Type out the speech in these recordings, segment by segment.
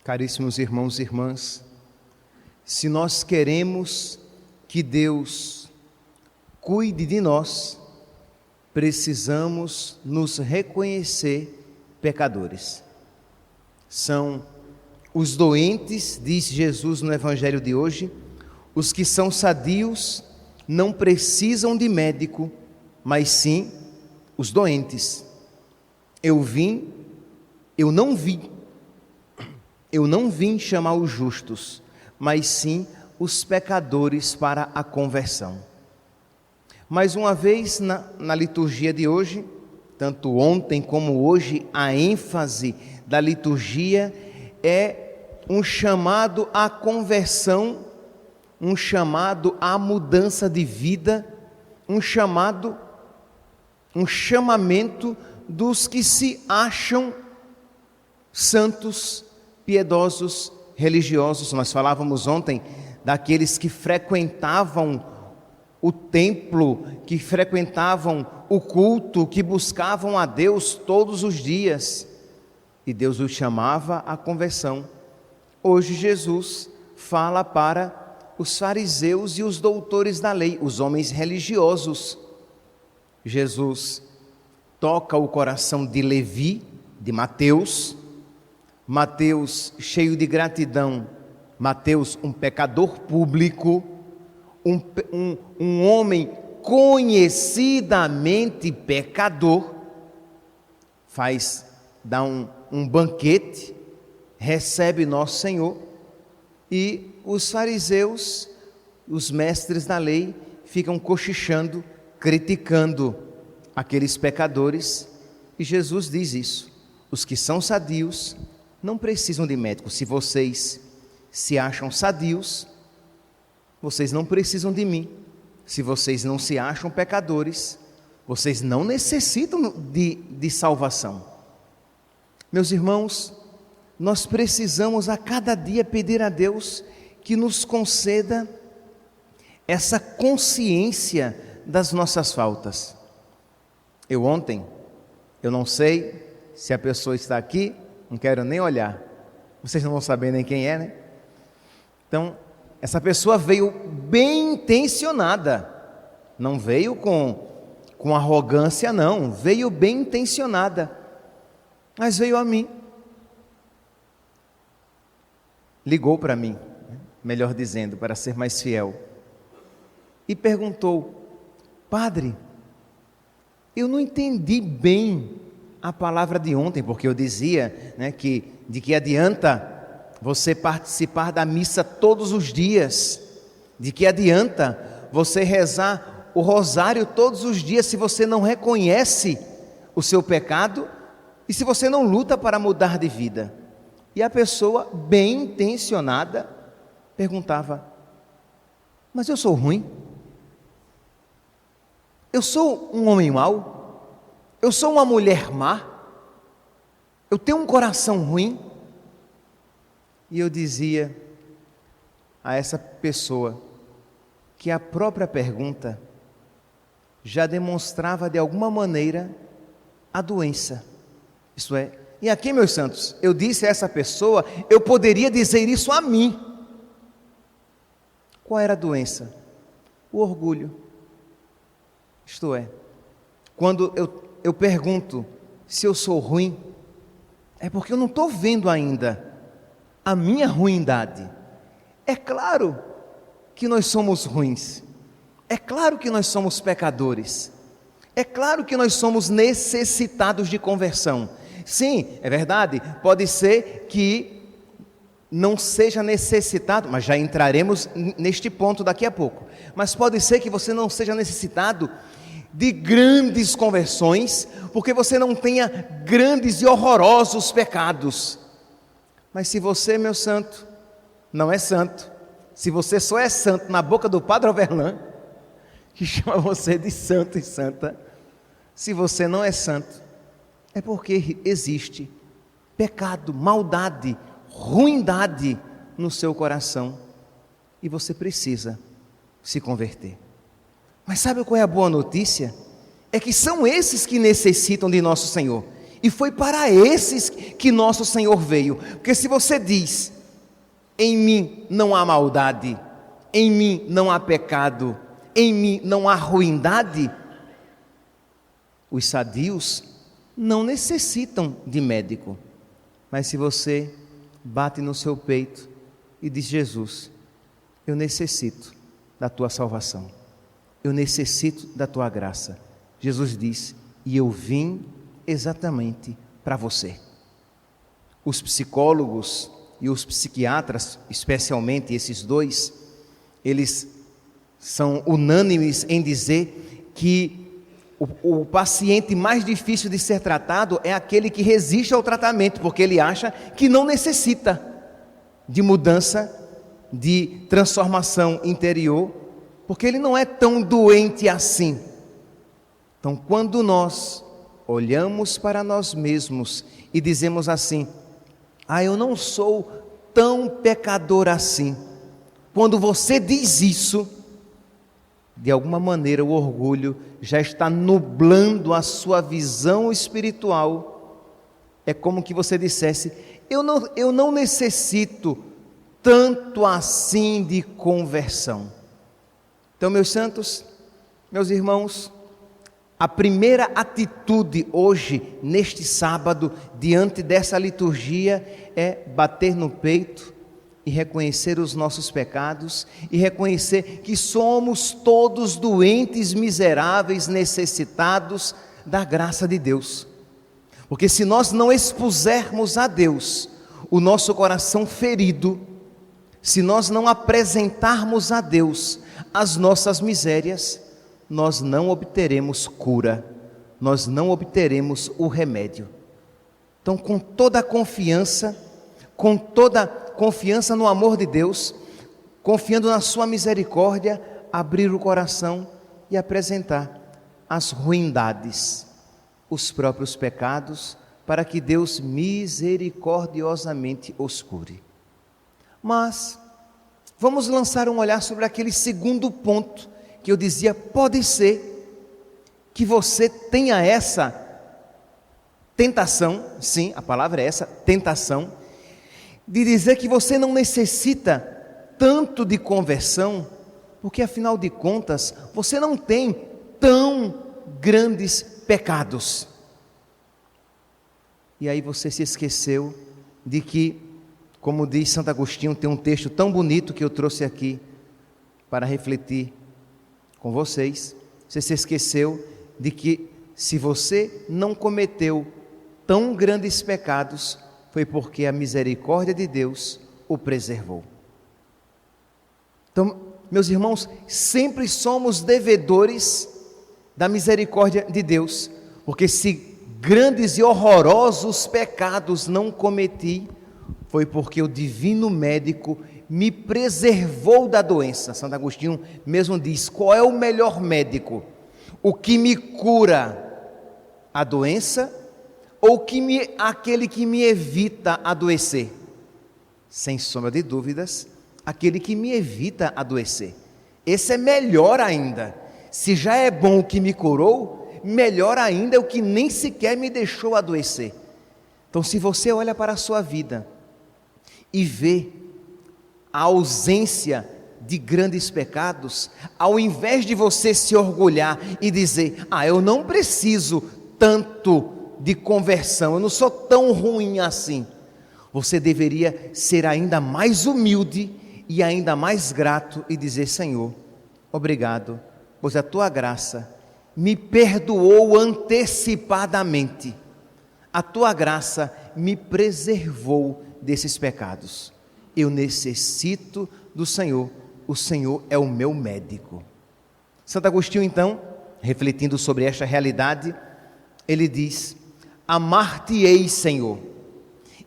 Caríssimos irmãos e irmãs, se nós queremos que Deus cuide de nós, precisamos nos reconhecer pecadores. São os doentes, diz Jesus no Evangelho de hoje, os que são sadios não precisam de médico, mas sim os doentes. Eu não vim chamar os justos, mas sim os pecadores para a conversão. Mais uma vez, na liturgia de hoje, tanto ontem como hoje, a ênfase da liturgia é um chamado à conversão, um chamado à mudança de vida, um chamamento dos que se acham santos, piedosos, religiosos. Nós falávamos ontem daqueles que frequentavam o templo, que frequentavam o culto, que buscavam a Deus todos os dias, e Deus os chamava à conversão. Hoje Jesus fala para os fariseus e os doutores da lei, os homens religiosos. Jesus toca o coração de Levi, de Mateus, cheio de gratidão, um pecador público, um homem conhecidamente pecador, dá um banquete, recebe nosso Senhor, e os fariseus, os mestres da lei, ficam cochichando, criticando aqueles pecadores, e Jesus diz isso: os que são sadios não precisam de médico. Se vocês se acham sadios, vocês não precisam de mim. Se vocês não se acham pecadores, vocês não necessitam de salvação. Meus irmãos, nós precisamos a cada dia pedir a Deus que nos conceda essa consciência das nossas faltas. Eu não sei se a pessoa está aqui, não quero nem olhar, vocês não vão saber nem quem é, né? Então, essa pessoa veio bem intencionada, não veio com arrogância não, veio bem intencionada, mas veio a mim, ligou para mim, melhor dizendo, para ser mais fiel, e perguntou: padre, eu não entendi bem a palavra de ontem, porque eu dizia, né, de que adianta você participar da missa todos os dias, de que adianta você rezar o rosário todos os dias se você não reconhece o seu pecado e se você não luta para mudar de vida. E a pessoa bem intencionada perguntava: mas eu sou ruim? Eu sou um homem mau? Eu sou uma mulher má? Eu tenho um coração ruim? E eu dizia a essa pessoa que a própria pergunta já demonstrava de alguma maneira a doença. Isto é, e aqui, meus santos, eu disse a essa pessoa, eu poderia dizer isso a mim. Qual era a doença? O orgulho. Isto é, quando eu pergunto se eu sou ruim, é porque eu não estou vendo ainda a minha ruindade. É claro que nós somos ruins, é claro que nós somos pecadores, é claro que nós somos necessitados de conversão. Sim, é verdade, pode ser que não seja necessitado, mas já entraremos neste ponto daqui a pouco, mas pode ser que você não seja necessitado de grandes conversões, porque você não tenha grandes e horrorosos pecados. Mas se você, meu santo, não é santo, se você só é santo na boca do Padre Overlan, que chama você de santo e santa, se você não é santo, é porque existe pecado, maldade, ruindade no seu coração, e você precisa se converter. Mas sabe qual é a boa notícia? É que são esses que necessitam de nosso Senhor. E foi para esses que nosso Senhor veio. Porque se você diz, em mim não há maldade, em mim não há pecado, em mim não há ruindade, os sadios não necessitam de médico. Mas se você bate no seu peito e diz, Jesus, eu necessito da tua salvação, eu necessito da tua graça. Jesus diz, e eu vim exatamente para você. Os psicólogos e os psiquiatras, especialmente esses dois, eles são unânimes em dizer que o paciente mais difícil de ser tratado é aquele que resiste ao tratamento, porque ele acha que não necessita de mudança, de transformação interior, porque ele não é tão doente assim. Então, quando nós olhamos para nós mesmos e dizemos assim, eu não sou tão pecador assim. Quando você diz isso, de alguma maneira o orgulho já está nublando a sua visão espiritual. É como que você dissesse, eu não necessito tanto assim de conversão. Então, meus santos, meus irmãos, a primeira atitude hoje, neste sábado, diante dessa liturgia, é bater no peito e reconhecer os nossos pecados e reconhecer que somos todos doentes, miseráveis, necessitados da graça de Deus. Porque se nós não expusermos a Deus o nosso coração ferido, se nós não apresentarmos a Deus as nossas misérias, nós não obteremos cura, nós não obteremos o remédio. Então, com toda a confiança, no amor de Deus, confiando na sua misericórdia, abrir o coração e apresentar as ruindades, os próprios pecados, para que Deus misericordiosamente os cure. Mas vamos lançar um olhar sobre aquele segundo ponto que eu dizia, pode ser que você tenha essa tentação, sim, a palavra é essa, tentação, de dizer que você não necessita tanto de conversão, porque afinal de contas, você não tem tão grandes pecados. E aí você se esqueceu de que, como diz Santo Agostinho, tem um texto tão bonito que eu trouxe aqui para refletir com vocês. Você se esqueceu de que se você não cometeu tão grandes pecados, foi porque a misericórdia de Deus o preservou. Então, meus irmãos, sempre somos devedores da misericórdia de Deus, porque se grandes e horrorosos pecados não cometi, foi porque o divino médico me preservou da doença. Santo Agostinho mesmo diz, qual é o melhor médico? O que me cura a doença ou aquele que me evita adoecer? Sem sombra de dúvidas, aquele que me evita adoecer. Esse é melhor ainda. Se já é bom o que me curou, melhor ainda é o que nem sequer me deixou adoecer. Então, se você olha para a sua vida e vê a ausência de grandes pecados, ao invés de você se orgulhar e dizer, eu não preciso tanto de conversão, eu não sou tão ruim assim, você deveria ser ainda mais humilde e ainda mais grato e dizer, Senhor, obrigado, pois a tua graça me perdoou antecipadamente, a tua graça me preservou desses pecados. Eu necessito do Senhor, o Senhor é o meu médico. Santo Agostinho, então, refletindo sobre esta realidade, ele diz, amar-te-ei, Senhor,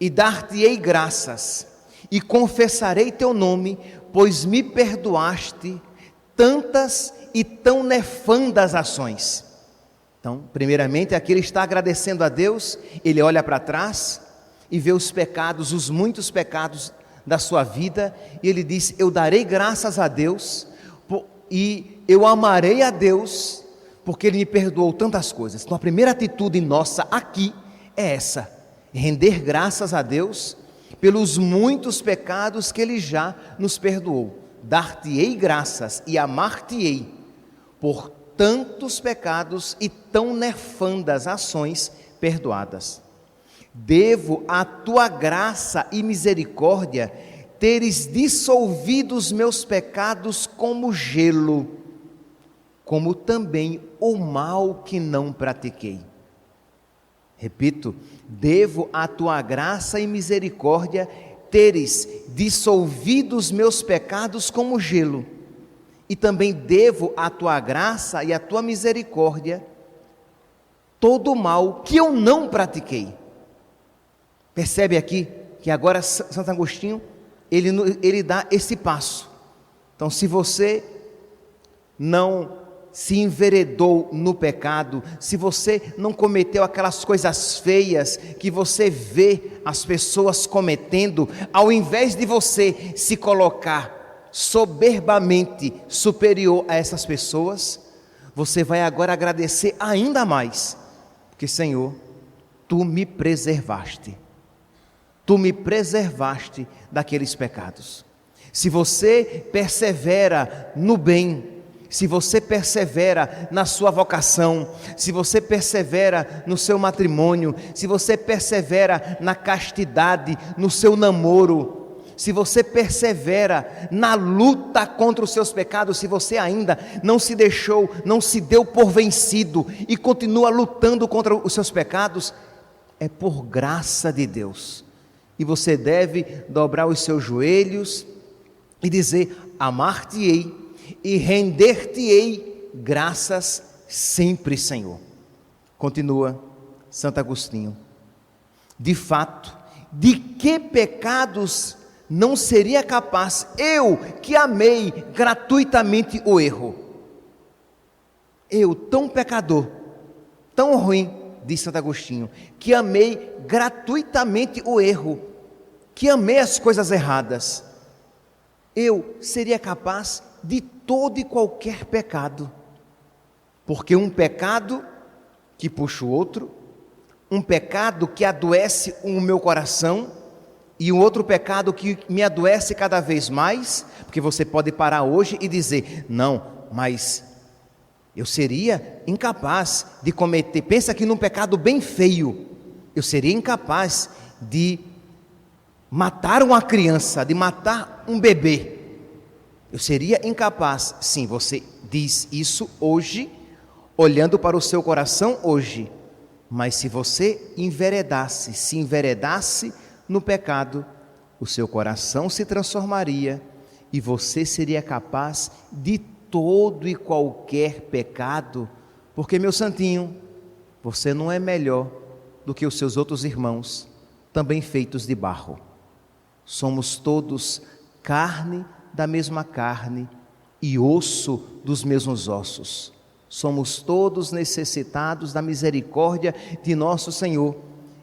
e dar-te-ei graças, e confessarei teu nome, pois me perdoaste tantas e tão nefandas ações. Então, primeiramente, aqui ele está agradecendo a Deus, ele olha para trás e vê os pecados, os muitos pecados da sua vida, e ele diz, eu darei graças a Deus, e eu amarei a Deus, porque Ele me perdoou tantas coisas. Então a primeira atitude nossa aqui, é essa: render graças a Deus pelos muitos pecados que Ele já nos perdoou. Dar-te-ei graças e amar-te-ei por tantos pecados e tão nefandas ações perdoadas. Devo à tua graça e misericórdia teres dissolvido os meus pecados como gelo, como também o mal que não pratiquei. Repito, devo à tua graça e misericórdia teres dissolvido os meus pecados como gelo, e também devo à tua graça e à tua misericórdia todo o mal que eu não pratiquei. Percebe aqui que agora Santo Agostinho, ele dá esse passo. Então, se você não se enveredou no pecado, se você não cometeu aquelas coisas feias que você vê as pessoas cometendo, ao invés de você se colocar soberbamente superior a essas pessoas, você vai agora agradecer ainda mais, porque, Senhor, Tu me preservaste. Tu me preservaste daqueles pecados. Se você persevera no bem, se você persevera na sua vocação, se você persevera no seu matrimônio, se você persevera na castidade, no seu namoro, se você persevera na luta contra os seus pecados, se você ainda não se deu por vencido e continua lutando contra os seus pecados, é por graça de Deus. E você deve dobrar os seus joelhos e dizer: amar-te-ei e render-te-ei graças sempre, Senhor. Continua Santo Agostinho: de fato, de que pecados não seria capaz eu, que amei gratuitamente o erro? Eu, tão pecador, tão ruim, diz Santo Agostinho, que amei gratuitamente o erro, que amei as coisas erradas, eu seria capaz de todo e qualquer pecado, porque um pecado que puxa o outro, um pecado que adoece o meu coração, e um outro pecado que me adoece cada vez mais, porque você pode parar hoje e dizer: não, mas eu seria incapaz de cometer, pensa aqui num pecado bem feio, eu seria incapaz de matar uma criança, de matar um bebê, eu seria incapaz. Sim, você diz isso hoje, olhando para o seu coração hoje, mas se você se enveredasse no pecado, o seu coração se transformaria e você seria capaz de todo e qualquer pecado, porque, meu santinho, você não é melhor do que os seus outros irmãos, também feitos de barro. Somos todos carne da mesma carne e osso dos mesmos ossos. Somos todos necessitados da misericórdia de nosso Senhor,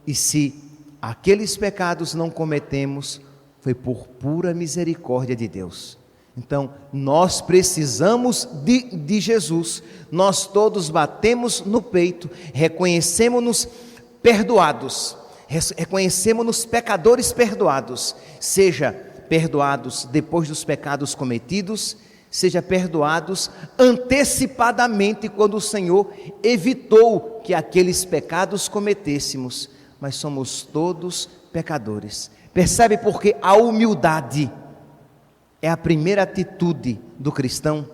e se aqueles pecados não cometemos, foi por pura misericórdia de Deus. Então, nós precisamos de Jesus. Nós todos batemos no peito, reconhecemos-nos perdoados, reconhecemos-nos pecadores perdoados, seja perdoados depois dos pecados cometidos, seja perdoados antecipadamente quando o Senhor evitou que aqueles pecados cometêssemos, mas somos todos pecadores. Percebe porque a humildade é a primeira atitude do cristão?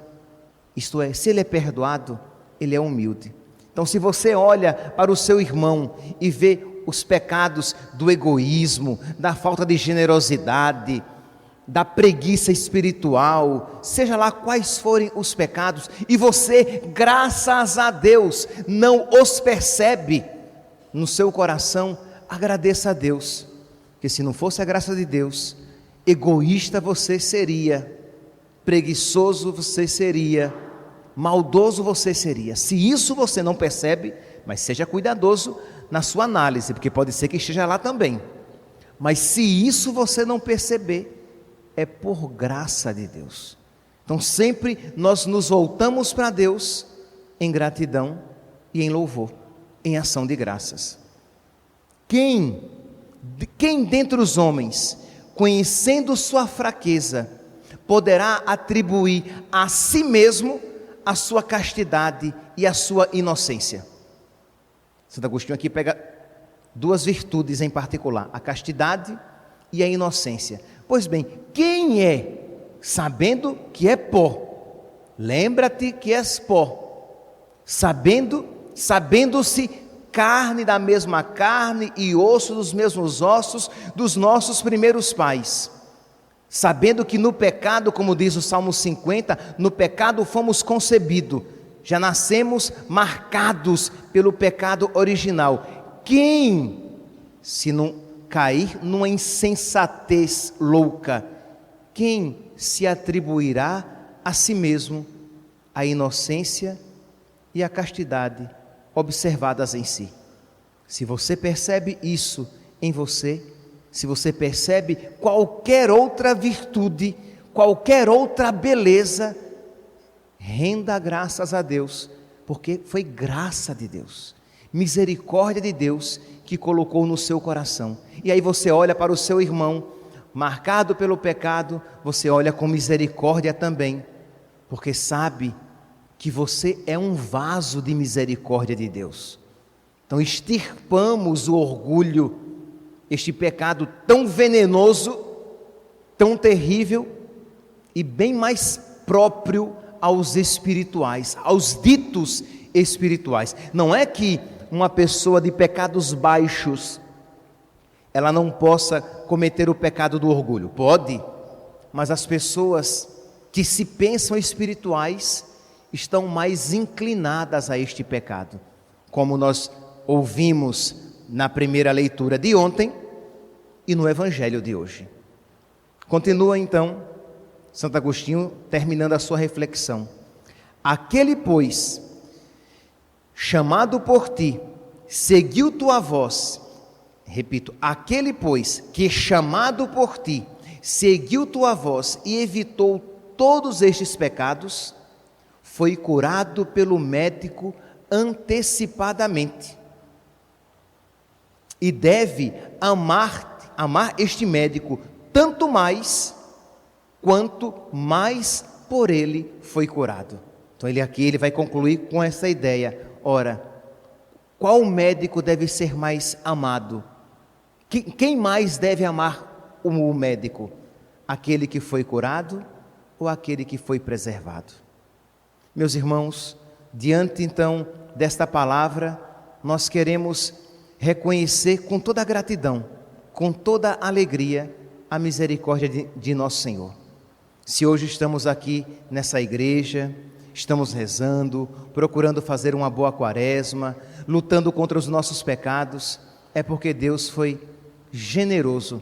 Isto é, se ele é perdoado, ele é humilde. Então, se você olha para o seu irmão e vê os pecados do egoísmo, da falta de generosidade, da preguiça espiritual, seja lá quais forem os pecados, e você, graças a Deus, não os percebe no seu coração, agradeça a Deus, porque se não fosse a graça de Deus, egoísta você seria, preguiçoso você seria, maldoso você seria. Se isso você não percebe, mas seja cuidadoso na sua análise, porque pode ser que esteja lá também. Mas se isso você não perceber, é por graça de Deus. Então sempre nós nos voltamos para Deus em gratidão e em louvor, em ação de graças. Quem dentre os homens, conhecendo sua fraqueza, poderá atribuir a si mesmo a sua castidade e a sua inocência? Santo Agostinho aqui pega duas virtudes em particular, a castidade e a inocência. Pois bem, quem é, sabendo que é pó, lembra-te que és pó, sabendo-se carne da mesma carne e osso dos mesmos ossos dos nossos primeiros pais, sabendo que no pecado, como diz o Salmo 50, no pecado fomos concebidos, já nascemos marcados pelo pecado original. Quem, se não cair numa insensatez louca, quem se atribuirá a si mesmo a inocência e a castidade observadas em si? Se você percebe isso em você, se você percebe qualquer outra virtude, qualquer outra beleza, renda graças a Deus, porque foi graça de Deus, misericórdia de Deus que colocou no seu coração. E aí você olha para o seu irmão, marcado pelo pecado, você olha com misericórdia também, porque sabe que você é um vaso de misericórdia de Deus. Então extirpamos o orgulho, este pecado tão venenoso, tão terrível e bem mais próprio aos espirituais, aos ditos espirituais. Não é que uma pessoa de pecados baixos, ela não possa cometer o pecado do orgulho. Pode, mas as pessoas que se pensam espirituais estão mais inclinadas a este pecado, como nós ouvimos na primeira leitura de ontem e no evangelho de hoje. Continua então Santo Agostinho terminando a sua reflexão: aquele, pois, chamado por ti, seguiu tua voz. Repito, aquele, pois, que chamado por ti, seguiu tua voz e evitou todos estes pecados, foi curado pelo médico antecipadamente. E deve amar este médico tanto mais, quanto mais por ele foi curado. Então ele vai concluir com essa ideia. Ora, qual médico deve ser mais amado? Quem mais deve amar o médico? Aquele que foi curado ou aquele que foi preservado? Meus irmãos, diante então desta palavra, nós queremos reconhecer com toda a gratidão, com toda a alegria, a misericórdia de nosso Senhor. Se hoje estamos aqui nessa igreja, estamos rezando, procurando fazer uma boa quaresma, lutando contra os nossos pecados, é porque Deus foi generoso,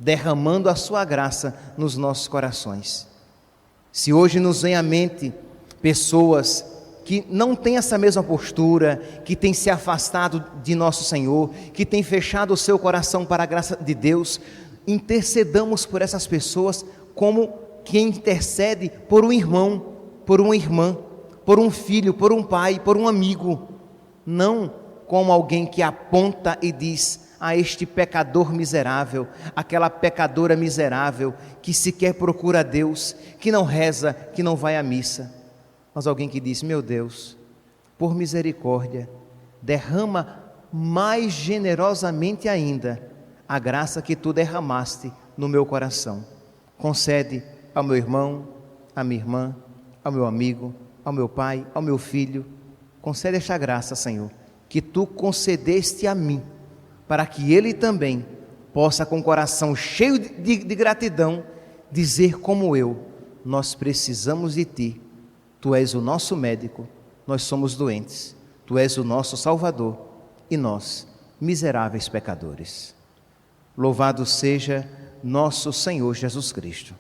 derramando a sua graça nos nossos corações. Se hoje nos vem à mente pessoas que não têm essa mesma postura, que têm se afastado de nosso Senhor, que têm fechado o seu coração para a graça de Deus, intercedamos por essas pessoas como quem intercede por um irmão, por uma irmã, por um filho, por um pai, por um amigo, não como alguém que aponta e diz: a este pecador miserável, aquela pecadora miserável, que sequer procura a Deus, que não reza, que não vai à missa, mas alguém que diz: meu Deus, por misericórdia, derrama mais generosamente ainda a graça que tu derramaste no meu coração. Concede ao meu irmão, à minha irmã, ao meu amigo, ao meu pai, ao meu filho, concede esta graça, Senhor, que tu concedeste a mim, para que ele também possa, com o coração cheio de gratidão, dizer como eu: nós precisamos de ti, tu és o nosso médico, nós somos doentes, tu és o nosso Salvador e nós, miseráveis pecadores. Louvado seja nosso Senhor Jesus Cristo.